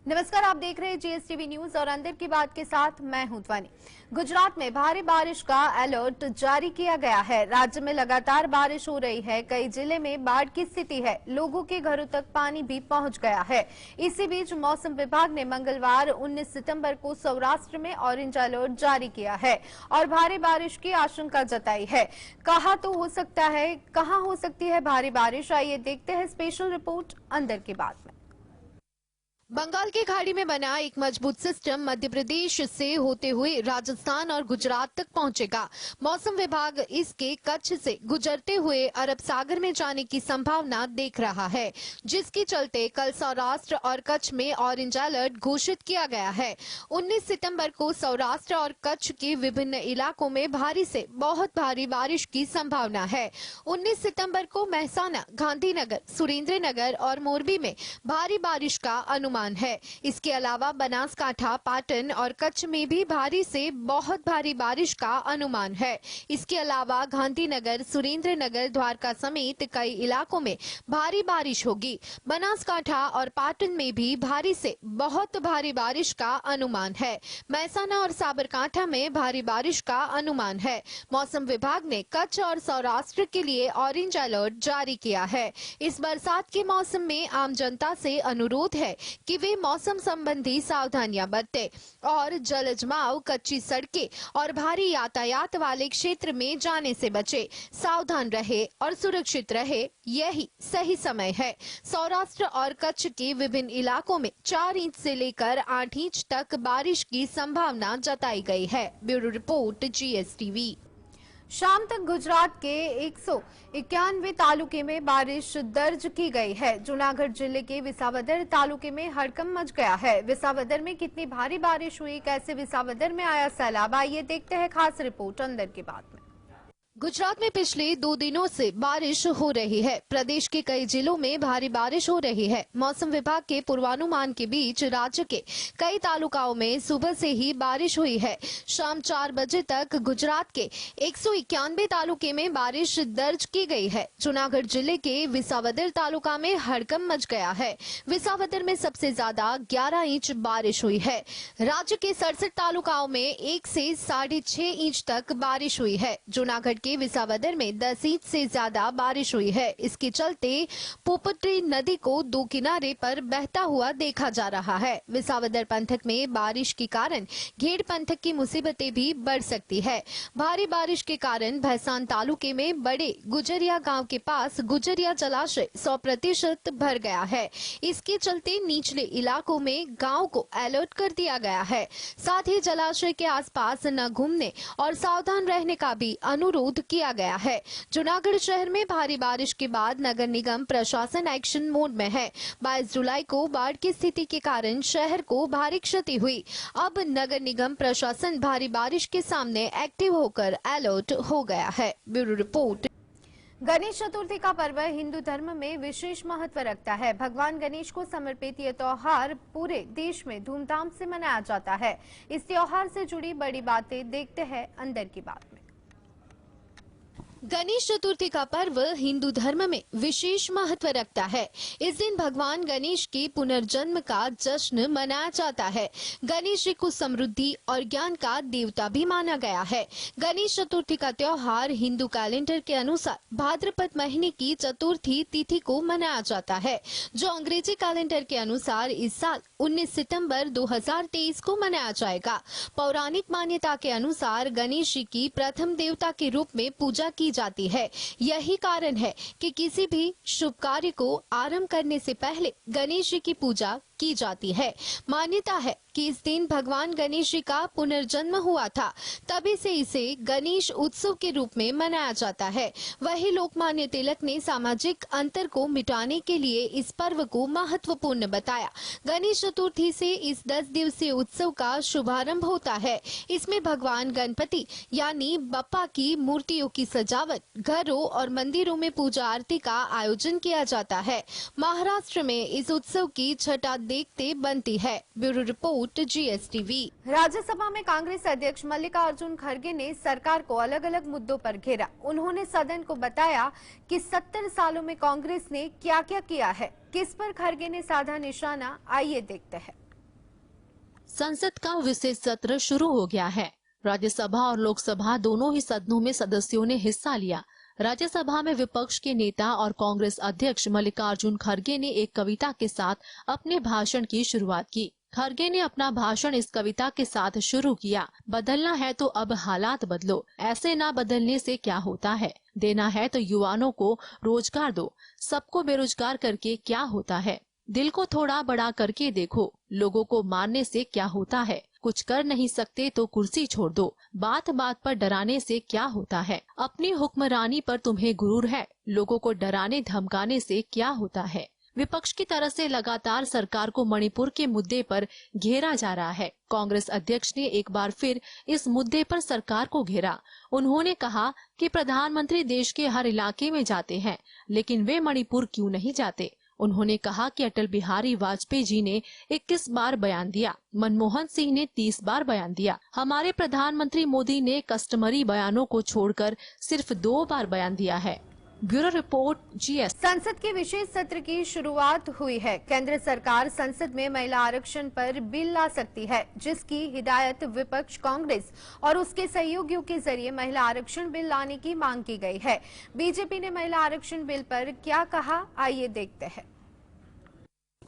नमस्कार, आप देख रहे हैं जीएसटीवी न्यूज और अंदर की बात के साथ मैं हूं ध्वनि। गुजरात में भारी बारिश का अलर्ट जारी किया गया है। राज्य में लगातार बारिश हो रही है। कई जिले में बाढ़ की स्थिति है। लोगों के घरों तक पानी भी पहुंच गया है। इसी बीच मौसम विभाग ने मंगलवार 19 सितंबर को सौराष्ट्र में ऑरेंज अलर्ट जारी किया है और भारी बारिश की आशंका जताई है। कहां हो सकती है भारी बारिश, आइए देखते हैं स्पेशल रिपोर्ट अंदर की बात में। बंगाल की खाड़ी में बना एक मजबूत सिस्टम मध्य प्रदेश से होते हुए राजस्थान और गुजरात तक पहुंचेगा। मौसम विभाग इसके कच्छ से गुजरते हुए अरब सागर में जाने की संभावना देख रहा है, जिसके चलते कल सौराष्ट्र और कच्छ में ऑरेंज अलर्ट घोषित किया गया है। 19 सितंबर को सौराष्ट्र और कच्छ के विभिन्न इलाकों में भारी से बहुत भारी बारिश की संभावना है। 19 सितंबर को मेहसाना, गांधीनगर, सुरेंद्रनगर और मोरबी में भारी बारिश का अनुमान है। इसके अलावा बनासकांठा, पाटन और कच्छ में भी भारी से बहुत भारी बारिश का अनुमान है। इसके अलावा गांधीनगर, सुरेंद्रनगर, द्वारका समेत कई इलाकों में भारी बारिश होगी। बनासकांठा और पाटन में भी भारी से बहुत भारी बारिश का अनुमान है। मेहसाना और साबरकांठा में भारी बारिश का अनुमान है। मौसम विभाग ने कच्छ और सौराष्ट्र के लिए ऑरेंज अलर्ट जारी किया है। इस बरसात के मौसम में आम जनता से अनुरोध है कि वे मौसम संबंधी सावधानियां बरतें और जल जमाव, कच्ची सड़कें और भारी यातायात वाले क्षेत्र में जाने से बचे। सावधान रहे और सुरक्षित रहे, यही सही समय है। सौराष्ट्र और कच्छ के विभिन्न इलाकों में 4 इंच से लेकर 8 इंच तक बारिश की संभावना जताई गई है। Bureau report, GSTV. शाम तक गुजरात के 191 तालुके में बारिश दर्ज की गई है। जूनागढ़ जिले के विसावदर तालुके में हड़कंप मच गया है। विसावदर में कितनी भारी बारिश हुई, कैसे विसावदर में आया सैलाब, आइए देखते हैं खास रिपोर्ट अंदर की बात में। गुजरात में पिछले 2 दिनों से बारिश हो रही है। प्रदेश के कई जिलों में भारी बारिश हो रही है। मौसम विभाग के पूर्वानुमान के बीच राज्य के कई तालुकाओं में सुबह से ही बारिश हुई है। शाम 4 बजे तक गुजरात के 191 तालुके में बारिश दर्ज की गई है। जूनागढ़ जिले के विसावदर तालुका में हड़कंप मच गया है। विसावदर में सबसे ज्यादा 11 इंच बारिश हुई है। राज्य के 67 तालुकाओं में 1 से 6.5 इंच तक बारिश हुई है। जूनागढ़ के विसावदर में 10 इंच से ज्यादा बारिश हुई है। इसके चलते पोपटी नदी को 2 किनारे पर बहता हुआ देखा जा रहा है। विसावदर पंथक में बारिश के कारण घेड़ पंथक की मुसीबतें भी बढ़ सकती है। भारी बारिश के कारण भैसान तालुके में बड़े गुजरिया गांव के पास गुजरिया जलाशय 100% भर गया है। इसके चलते निचले इलाकों में गांव को अलर्ट कर दिया गया है। साथ ही जलाशय के आसपास न घूमने और सावधान रहने का भी अनुरोध किया गया है। जूनागढ़ शहर में भारी बारिश के बाद नगर निगम प्रशासन एक्शन मोड में है। 22 जुलाई को बाढ़ की स्थिति के कारण शहर को भारी क्षति हुई। अब नगर निगम प्रशासन भारी बारिश के सामने एक्टिव होकर अलर्ट हो गया है। Bureau report. गणेश चतुर्थी का पर्व हिंदू धर्म में विशेष महत्व रखता है। भगवान गणेश को समर्पित यह त्योहार पूरे देश में धूमधाम से मनाया जाता है। इस त्योहार से जुड़ी बड़ी बातें देखते हैं अंदर की बात में। गणेश चतुर्थी का पर्व हिंदू धर्म में विशेष महत्व रखता है। इस दिन भगवान गणेश के पुनर्जन्म का जश्न मनाया जाता है। गणेश जी को समृद्धि और ज्ञान का देवता भी माना गया है। गणेश चतुर्थी का त्योहार हिंदू कैलेंडर के अनुसार भाद्रपद महीने की चतुर्थी तिथि को मनाया जाता है, जो अंग्रेजी कैलेंडर के अनुसार इस साल 19 सितंबर 2023 को मनाया जाएगा। पौराणिक मान्यता के अनुसार गणेश जी की प्रथम देवता के रूप में पूजा की जाती है। यही कारण है कि किसी भी शुभ कार्य को आरंभ करने से पहले गणेश जी की पूजा की जाती है। मान्यता है कि इस दिन भगवान गणेश जी का पुनर्जन्म हुआ था, तभी से इसे गणेश उत्सव के रूप में मनाया जाता है। वही लोकमान्य तिलक ने सामाजिक अंतर को मिटाने के लिए इस पर्व को महत्वपूर्ण बताया। गणेश चतुर्थी से इस 10 दिवसीय उत्सव का शुभारंभ होता है। इसमें भगवान गणपति यानी बप्पा की मूर्तियों की सजावट, घरों और मंदिरों में पूजा आरती का आयोजन किया जाता है। महाराष्ट्र में इस उत्सव की छठा देखते बनती है। Bureau report, GSTV. राज्यसभा में कांग्रेस अध्यक्ष मल्लिकार्जुन खड़गे ने सरकार को अलग अलग मुद्दों पर घेरा। उन्होंने सदन को बताया कि 70 सालों में कांग्रेस ने क्या क्या किया है। किस पर खड़गे ने साधा निशाना, आइए देखते हैं। संसद का विशेष सत्र शुरू हो गया है। राज्यसभा और लोकसभा दोनों ही सदनों में सदस्यों ने हिस्सा लिया। राज्यसभा में विपक्ष के नेता और कांग्रेस अध्यक्ष मल्लिकार्जुन खड़गे ने एक कविता के साथ अपने भाषण की शुरुआत की। खड़गे ने अपना भाषण इस कविता के साथ शुरू किया। बदलना है तो अब हालात बदलो, ऐसे ना बदलने से क्या होता है। देना है तो युवाओं को रोजगार दो, सबको बेरोजगार करके क्या होता है। दिल को थोड़ा बड़ा करके देखो, लोगों को मारने से क्या होता है। कुछ कर नहीं सकते तो कुर्सी छोड़ दो, बात बात पर डराने से क्या होता है। अपनी हुक्मरानी पर तुम्हें गुरूर है, लोगों को डराने धमकाने से क्या होता है। विपक्ष की तरफ से लगातार सरकार को मणिपुर के मुद्दे पर घेरा जा रहा है। कांग्रेस अध्यक्ष ने एक बार फिर इस मुद्दे पर सरकार को घेरा। उन्होंने कहा कि प्रधानमंत्री देश के हर इलाके में जाते हैं, लेकिन वे मणिपुर क्यों नहीं जाते। उन्होंने कहा कि अटल बिहारी वाजपेयी जी ने 21 बार बयान दिया, मनमोहन सिंह ने 30 बार बयान दिया। हमारे प्रधानमंत्री मोदी ने कस्टमरी बयानों को छोड़कर सिर्फ 2 बार बयान दिया है। Bureau report GS। संसद के विशेष सत्र की शुरुआत हुई है। केंद्र सरकार संसद में महिला आरक्षण पर बिल ला सकती है, जिसकी हिदायत विपक्ष कांग्रेस और उसके सहयोगियों के जरिए महिला आरक्षण बिल लाने की मांग की गई है। बीजेपी ने महिला आरक्षण बिल पर क्या कहा, आइए देखते हैं।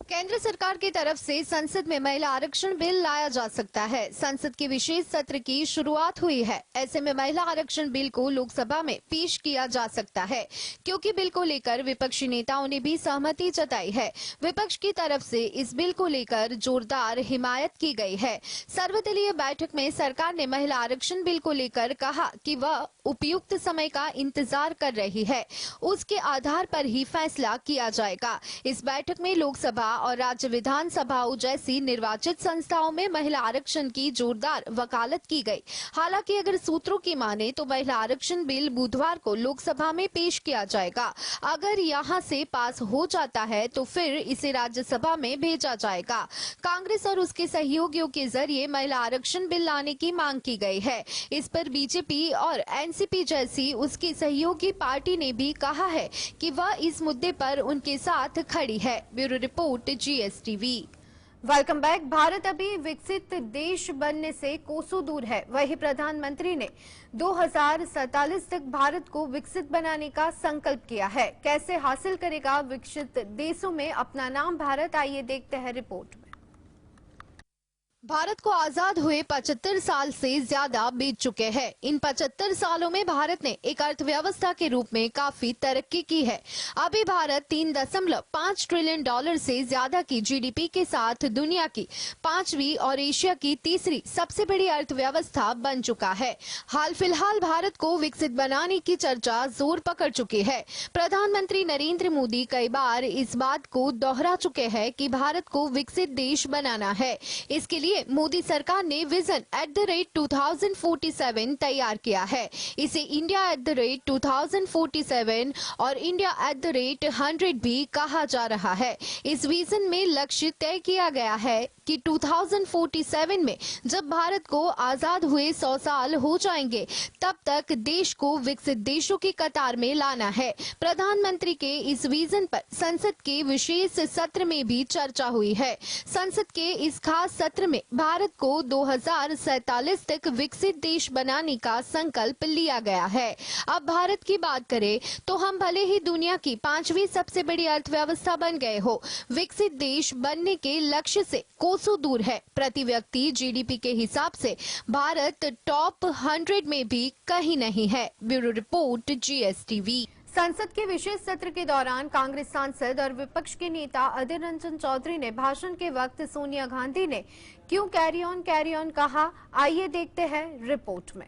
केंद्र सरकार की तरफ से संसद में महिला आरक्षण बिल लाया जा सकता है। संसद के विशेष सत्र की शुरुआत हुई है। ऐसे में महिला आरक्षण बिल को लोकसभा में पेश किया जा सकता है, क्योंकि बिल को लेकर विपक्षी नेताओं ने भी सहमति जताई है। विपक्ष की तरफ से इस बिल को लेकर जोरदार हिमायत की गई है। सर्वदलीय बैठक में सरकार ने महिला आरक्षण बिल को लेकर कहा कि वह उपयुक्त समय का इंतजार कर रही है, उसके आधार पर ही फैसला किया जाएगा। इस बैठक में लोकसभा और राज्य विधानसभाओं जैसी निर्वाचित संस्थाओं में महिला आरक्षण की जोरदार वकालत की गई। हालांकि अगर सूत्रों की माने तो महिला आरक्षण बिल बुधवार को लोकसभा में पेश किया जाएगा। अगर यहां से पास हो जाता है तो फिर इसे राज्यसभा में भेजा जाएगा। कांग्रेस और उसके सहयोगियों के जरिए महिला आरक्षण बिल लाने की मांग की गई है। इस पर बीजेपी और एनसीपी जैसी उसकी सहयोगी पार्टी ने भी कहा है कि वह इस मुद्दे पर उनके साथ खड़ी है। Bureau report GSTV। Welcome back. Bharat अभी विकसित देश बनने से कोसों दूर है। वही प्रधानमंत्री ने 2047 तक भारत को विकसित बनाने का संकल्प किया है। कैसे हासिल करेगा विकसित देशों में अपना नाम भारत, आइए देखते हैं रिपोर्ट में। भारत को आजाद हुए 75 साल से ज्यादा बीत चुके हैं। इन 75 सालों में भारत ने एक अर्थव्यवस्था के रूप में काफी तरक्की की है। अभी भारत $3.5 ट्रिलियन से ज्यादा की GDP के साथ दुनिया की 5वीं और एशिया की 3री सबसे बड़ी अर्थव्यवस्था बन चुका है। हाल फिलहाल भारत को विकसित बनाने की चर्चा जोर पकड़ चुकी है। प्रधानमंत्री नरेंद्र मोदी कई बार इस बात को दोहरा चुके हैं कि भारत को विकसित देश बनाना है। इसके लिए मोदी सरकार ने विजन @2047 तैयार किया है। इसे इंडिया @2047 और इंडिया @100 भी कहा जा रहा है। इस विजन में लक्ष्य तय किया गया है कि 2047 में जब भारत को आजाद हुए 100 साल हो जाएंगे, तब तक देश को विकसित देशों की कतार में लाना है। प्रधानमंत्री के इस विजन पर संसद के विशेष सत्र में भी चर्चा हुई है। संसद के इस खास सत्र में भारत को 2047 तक विकसित देश बनाने का संकल्प लिया गया है। अब भारत की बात करें तो हम भले ही दुनिया की 5वीं सबसे बड़ी अर्थव्यवस्था बन गए हो, विकसित देश बनने के लक्ष्य से कोसों दूर है। प्रति व्यक्ति GDP के हिसाब से भारत टॉप 100 में भी कहीं नहीं है। Bureau report GSTV। संसद के विशेष सत्र के दौरान कांग्रेस सांसद और विपक्ष के नेता अधीर रंजन चौधरी ने भाषण के वक्त सोनिया गांधी ने क्यों कैरी ऑन कहा, आइए देखते हैं रिपोर्ट में।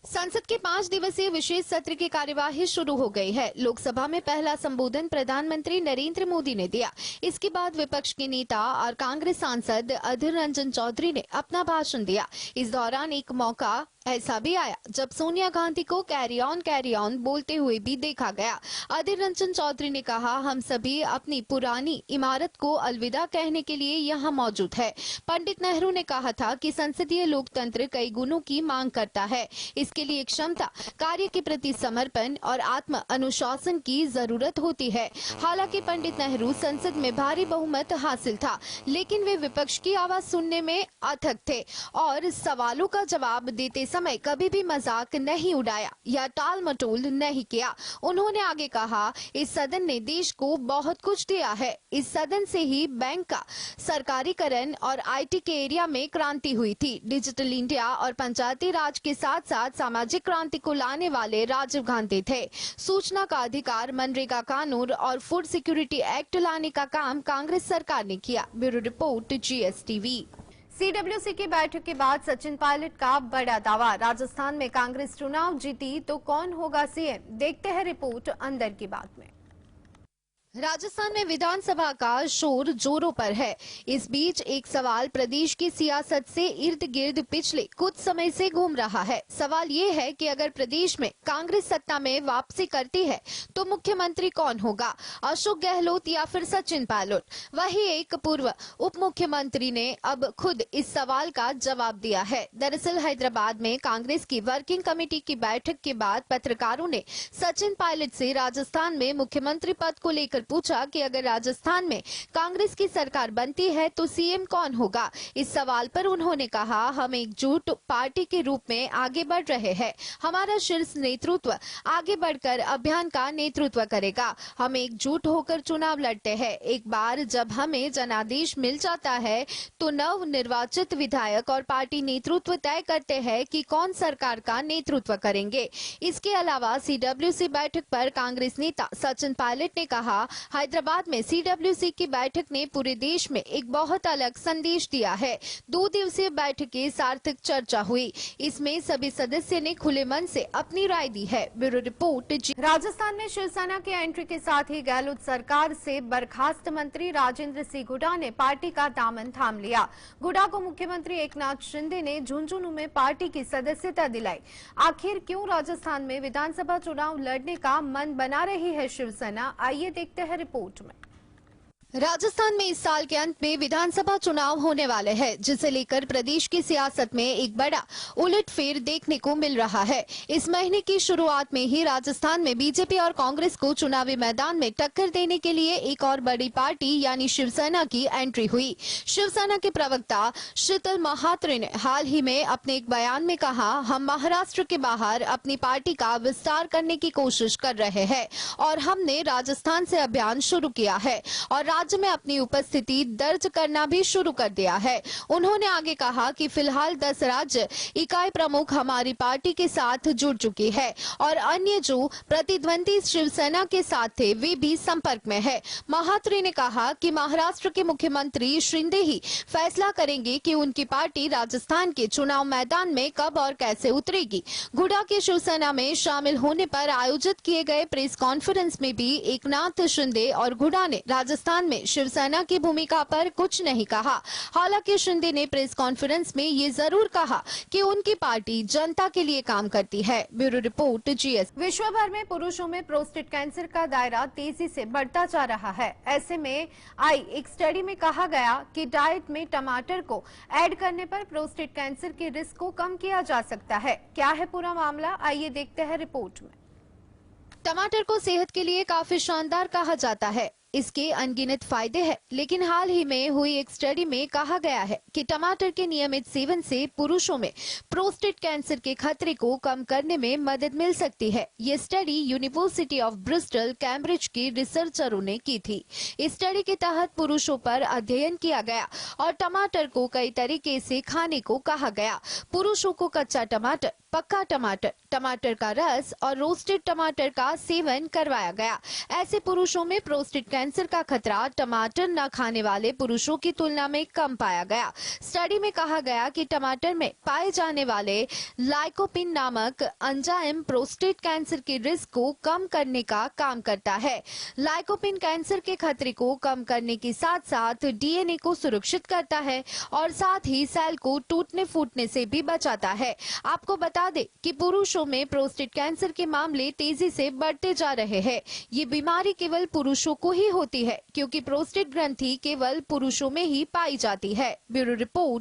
संसद के 5 दिवसीय विशेष सत्र की कार्यवाही शुरू हो गई है। लोकसभा में पहला संबोधन प्रधानमंत्री नरेंद्र मोदी ने दिया। इसके बाद विपक्ष के नेता और कांग्रेस सांसद अधीर रंजन चौधरी ने अपना भाषण दिया। इस दौरान एक मौका ऐसा भी आया जब सोनिया गांधी को कैरी ऑन बोलते हुए भी देखा गया। अधीर रंजन चौधरी ने कहा, हम सभी अपनी पुरानी इमारत को अलविदा कहने के लिए यहाँ मौजूद है। पंडित नेहरू ने कहा था कि संसदीय लोकतंत्र कई गुणों की मांग करता है। इसके लिए क्षमता, कार्य के प्रति समर्पण और आत्म अनुशासन की जरूरत होती है। हालांकि पंडित नेहरू संसद में भारी बहुमत हासिल था, लेकिन वे विपक्ष की आवाज सुनने में अथक थे और सवालों का जवाब देते समय कभी भी मजाक नहीं उड़ाया या टाल मटोल नहीं किया। उन्होंने आगे कहा, इस सदन ने देश को बहुत कुछ दिया है। इस सदन से ही बैंक का सरकारीकरण और आईटी के एरिया में क्रांति हुई थी। डिजिटल इंडिया और पंचायती राज के साथ साथ सामाजिक क्रांति को लाने वाले राजीव गांधी थे। सूचना का अधिकार, मनरेगा कानून और फूड सिक्योरिटी एक्ट लाने का काम कांग्रेस सरकार ने किया। Bureau report, GSTV। सीडब्ल्यूसी की बैठक के बाद सचिन पायलट का बड़ा दावा, राजस्थान में कांग्रेस चुनाव जीती तो कौन होगा सीएम? देखते हैं रिपोर्ट अंदर की बात में। राजस्थान में विधानसभा का शोर जोरों पर है। इस बीच एक सवाल प्रदेश की सियासत से इर्द गिर्द पिछले कुछ समय से घूम रहा है। सवाल ये है कि अगर प्रदेश में कांग्रेस सत्ता में वापसी करती है तो मुख्यमंत्री कौन होगा, अशोक गहलोत या फिर सचिन पायलट? वही एक पूर्व उप मुख्यमंत्री ने अब खुद इस सवाल का जवाब दिया है। दरअसल हैदराबाद में कांग्रेस की वर्किंग कमेटी की बैठक के बाद पत्रकारों ने सचिन पायलट से राजस्थान में मुख्यमंत्री पद को लेकर पूछा कि अगर राजस्थान में कांग्रेस की सरकार बनती है तो सीएम कौन होगा। इस सवाल पर उन्होंने कहा, हम एकजुट पार्टी के रूप में आगे बढ़ रहे हैं। हमारा शीर्ष नेतृत्व आगे बढ़कर अभियान का नेतृत्व करेगा। हम एकजुट होकर चुनाव लड़ते हैं। एक बार जब हमें जनादेश मिल जाता है तो नव निर्वाचित विधायक और पार्टी नेतृत्व तय करते हैं कि कौन सरकार का नेतृत्व करेंगे। इसके अलावा सीडब्ल्यूसी बैठक पर कांग्रेस नेता सचिन पायलट ने कहा, हैदराबाद में सीडब्ल्यूसी की बैठक ने पूरे देश में एक बहुत अलग संदेश दिया है। 2 दिवसीय बैठक की सार्थक चर्चा हुई। इसमें सभी सदस्य ने खुले मन से अपनी राय दी है। Bureau report. राजस्थान में शिवसेना की एंट्री के साथ ही गहलोत सरकार से बर्खास्त मंत्री राजेंद्र सिंह हुड्डा ने पार्टी का दामन थाम लिया। हुड्डा को मुख्यमंत्री एकनाथ शिंदे ने झुंझुनू में पार्टी की सदस्यता दिलाई। आखिर क्यों राजस्थान में विधानसभा चुनाव लड़ने का मन बना रही है शिवसेना? आइए देखते हैं रिपोर्ट में। राजस्थान में इस साल के अंत में विधानसभा चुनाव होने वाले हैं, जिसे लेकर प्रदेश की सियासत में एक बड़ा उलटफेर देखने को मिल रहा है। इस महीने की शुरुआत में ही राजस्थान में बीजेपी और कांग्रेस को चुनावी मैदान में टक्कर देने के लिए एक और बड़ी पार्टी यानी शिवसेना की एंट्री हुई। शिवसेना के प्रवक्ता शीतल महात्रे ने हाल ही में अपने एक बयान में कहा, हम महाराष्ट्र के बाहर अपनी पार्टी का विस्तार करने की कोशिश कर रहे हैं और हमने राजस्थान से अभियान शुरू किया है और राज्य में अपनी उपस्थिति दर्ज करना भी शुरू कर दिया है। उन्होंने आगे कहा कि फिलहाल 10 राज्य इकाई प्रमुख हमारी पार्टी के साथ जुड़ चुकी है और अन्य जो प्रतिद्वंदी शिवसेना के साथ थे वे भी संपर्क में है। महात्रे ने कहा कि महाराष्ट्र के मुख्यमंत्री शिंदे ही फैसला करेंगे कि उनकी पार्टी राजस्थान के चुनाव मैदान में कब और कैसे उतरेगी। हुड्डा के शिवसेना में शामिल होने पर आयोजित किए गए प्रेस कॉन्फ्रेंस में भी एकनाथ शिंदे और हुड्डा ने राजस्थान में शिवसेना की भूमिका पर कुछ नहीं कहा। हालांकि शिंदे ने प्रेस कॉन्फ्रेंस में ये जरूर कहा कि उनकी पार्टी जनता के लिए काम करती है। Bureau report, GS। विश्व भर में पुरुषों में प्रोस्टेट कैंसर का दायरा तेजी से बढ़ता जा रहा है। ऐसे में आई एक स्टडी में कहा गया कि डाइट में टमाटर को ऐड करने पर प्रोस्टेट कैंसर के रिस्क को कम किया जा सकता है। क्या है पूरा मामला, आइए देखते हैं रिपोर्ट में। टमाटर को सेहत के लिए काफी शानदार कहा जाता है। इसके अनगिनत फायदे हैं, लेकिन हाल ही में हुई एक स्टडी में कहा गया है कि टमाटर के नियमित सेवन से पुरुषों में प्रोस्टेट कैंसर के खतरे को कम करने में मदद मिल सकती है। ये study university of Bristol, Cambridge के रिसर्चरों ने की थी। इस स्टडी के तहत पुरुषों पर अध्ययन किया गया और टमाटर को कई तरीके से खाने को कहा गया। पुरुषों को कच्चा टमाटर, पक्का टमाटर, टमाटर का रस और रोस्टेड टमाटर का सेवन करवाया गया। ऐसे पुरुषों में प्रोस्टेट कैंसर का खतरा टमाटर न खाने वाले पुरुषों की तुलना में कम पाया गया। स्टडी में कहा गया कि टमाटर में पाए जाने वाले लाइकोपिन नामक एंजाइम प्रोस्टेट कैंसर के रिस्क को कम करने का काम करता है। लाइकोपिन कैंसर के खतरे को कम करने के साथ साथ डीएनए को सुरक्षित करता है और साथ ही सेल को टूटने फूटने से भी बचाता है। आपको बता दें कि पुरुषों में प्रोस्टेट कैंसर के मामले तेजी से बढ़ते जा रहे हैं। ये बीमारी केवल पुरुषों को ही होती है क्योंकि प्रोस्टेट ग्रंथि केवल पुरुषों में ही पाई जाती है। Bureau report,